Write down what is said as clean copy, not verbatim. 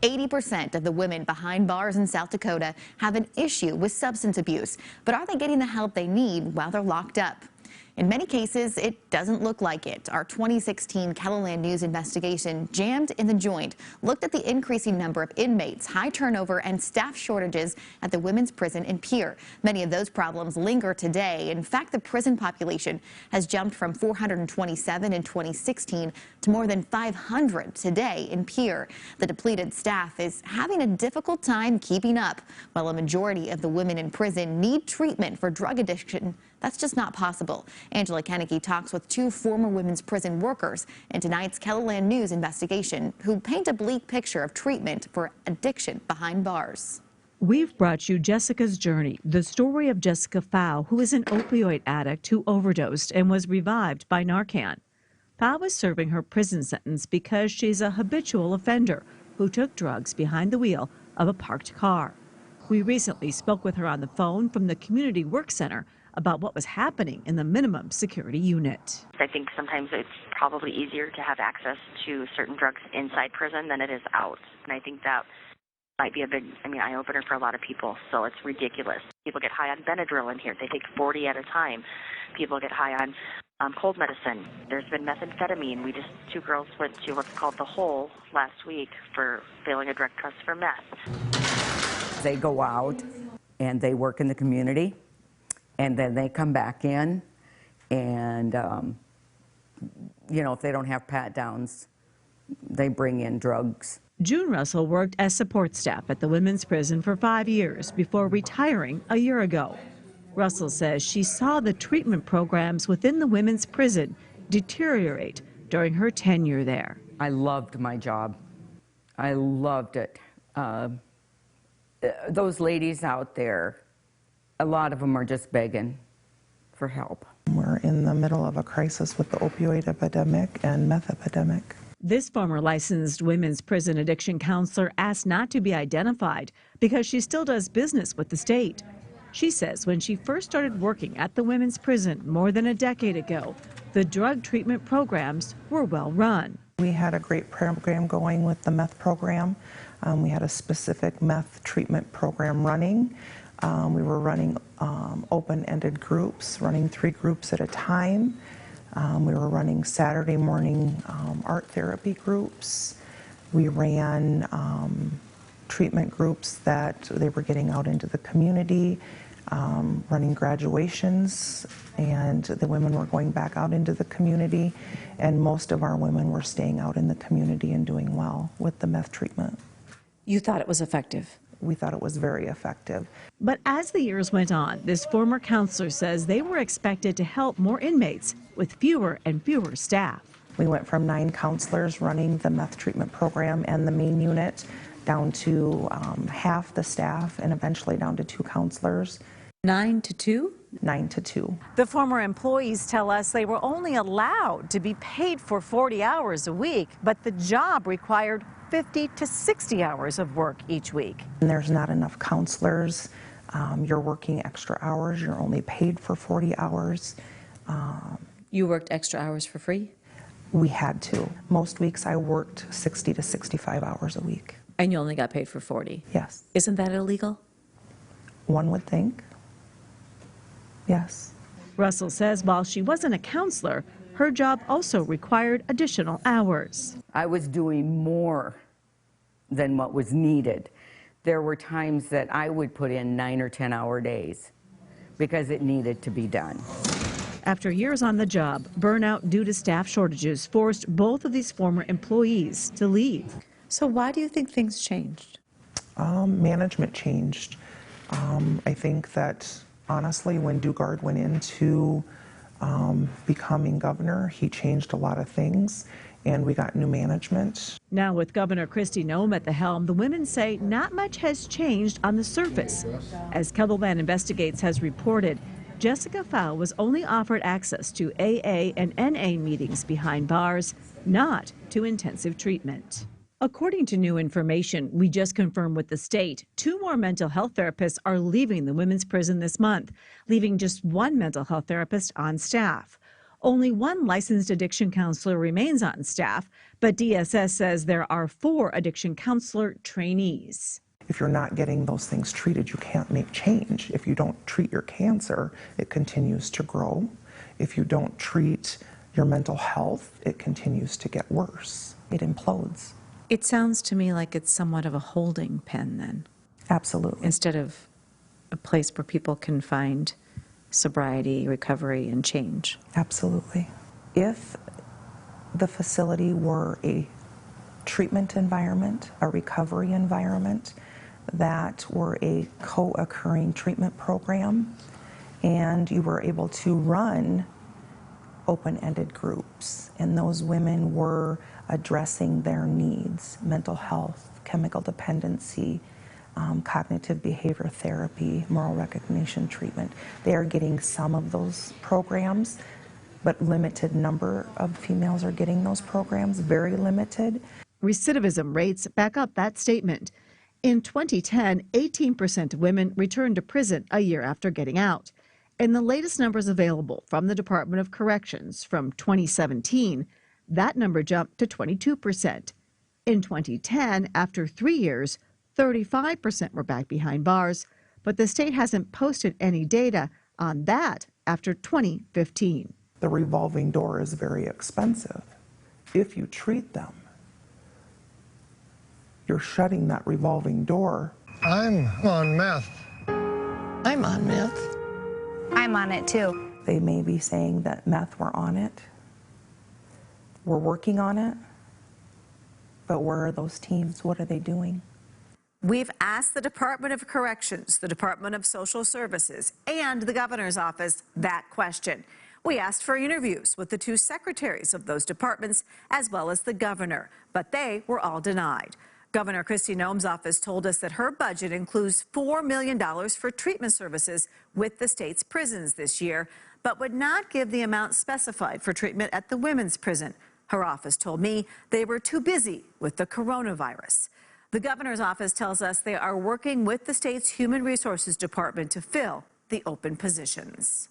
80% of the women behind bars in South Dakota have an issue with substance abuse, but are they getting the help they need while they're locked up? In many cases, it doesn't look like it. Our 2016 KELOLAND News investigation, Jammed in the Joint, looked at the increasing number of inmates, high turnover, and staff shortages at the women's prison in Pierre. Many of those problems linger today. In fact, the prison population has jumped from 427 in 2016 to more than 500 today in Pierre. The depleted staff is having a difficult time keeping up. While a majority of the women in prison need treatment for drug addiction, that's just not possible. Angela Kennedy talks with two former women's prison workers in tonight's KELOLAND News investigation who paint a bleak picture of treatment for addiction behind bars. We've brought you Jessica's journey, the story of Jessica Pfau, who is an opioid addict who overdosed and was revived by Narcan. Pfau is serving her prison sentence because she's a habitual offender who took drugs behind the wheel of a parked car. We recently spoke with her on the phone from the Community Work Center about what was happening in the minimum security unit. I think sometimes it's probably easier to have access to certain drugs inside prison than it is out. And I think that might be a big, eye-opener for a lot of people. So it's ridiculous. People get high on Benadryl in here. They take 40 at a time. People get high on cold medicine. There's been methamphetamine. Two girls went to what's called the Hole last week for failing a drug test for meth. They go out and they work in the community. And then they come back in, and, if they don't have pat-downs, they bring in drugs. June Russell worked as support staff at the women's prison for 5 years before retiring a year ago. Russell says she saw the treatment programs within the women's prison deteriorate during her tenure there. I loved my job. I loved it. Those ladies out there, a lot of them are just begging for help. We're in the middle of a crisis with the opioid epidemic and meth epidemic. This former licensed women's prison addiction counselor asked not to be identified because she still does business with the state. She says when she first started working at the women's prison more than a decade ago, the drug treatment programs were well run. We had a great program going with the meth program. We had a specific meth treatment program running. We were running open-ended groups, running 3 groups at a time. We were running Saturday morning art therapy groups. We ran treatment groups that they were getting out into the community, running graduations, and the women were going back out into the community, and most of our women were staying out in the community and doing well with the meth treatment. You thought it was effective? We thought it was very effective. But as the years went on, this former counselor says they were expected to help more inmates with fewer and fewer staff. We went from 9 counselors running the meth treatment program and the main unit down to half the staff and eventually down to 2 counselors. 9 to 2? 9 to 2. The former employees tell us they were only allowed to be paid for 40 hours a week, but the job required 50 to 60 hours of work each week. And there's not enough counselors. You're working extra hours. You're only paid for 40 hours. You worked extra hours for free? We had to. Most weeks I worked 60 to 65 hours a week. And you only got paid for 40? Yes. Isn't that illegal? One would think. Yes. Russell says while she wasn't a counselor, her job also required additional hours. I was doing more than what was needed. There were times that I would put in 9 or 10-hour days because it needed to be done. After years on the job, burnout due to staff shortages forced both of these former employees to leave. So why do you think things changed? Management changed. I think that, honestly, when Dugard went into becoming governor, he changed a lot of things, and we got new management. Now with Governor Kristi Noem at the helm, the women say not much has changed on the surface. As KELOLAND Investigates has reported, Jessica Pfau was only offered access to AA and NA meetings behind bars, not to intensive treatment. According to new information we just confirmed with the state, 2 more mental health therapists are leaving the women's prison this month, leaving just 1 mental health therapist on staff. Only one licensed addiction counselor remains on staff, but DSS says there are 4 addiction counselor trainees. If you're not getting those things treated, you can't make change. If you don't treat your cancer, it continues to grow. If you don't treat your mental health, it continues to get worse. It implodes. It sounds to me like it's somewhat of a holding pen then, Absolutely. instead of a place where people can find sobriety, recovery, and change. Absolutely. If the facility were a treatment environment, a recovery environment, that were a co-occurring treatment program, and you were able to run open-ended groups, and those women were addressing their needs, mental health, chemical dependency, cognitive behavior therapy, moral recognition treatment. They are getting some of those programs, but limited number of females are getting those programs, very limited. Recidivism rates back up that statement. In 2010, 18% of women returned to prison a year after getting out. In the latest numbers available from the Department of Corrections from 2017, that number jumped to 22%. In 2010, after 3 years, 35% were back behind bars, but the state hasn't posted any data on that after 2015. The revolving door is very expensive. If you treat them, you're shutting that revolving door. I'm on meth. I'm on meth. I'm on it too. They may be saying that meth, we're on it, we're working on it, but where are those teams? What are they doing? We've asked the Department of Corrections, the Department of Social Services, and the governor's office that question. We asked for interviews with the 2 secretaries of those departments, as well as the governor, but they were all denied. Governor Kristi Noem's office told us that her budget includes $4 million for treatment services with the state's prisons this year, but would not give the amount specified for treatment at the women's prison. Her office told me they were too busy with the coronavirus. The governor's office tells us they are working with the state's Human Resources Department to fill the open positions.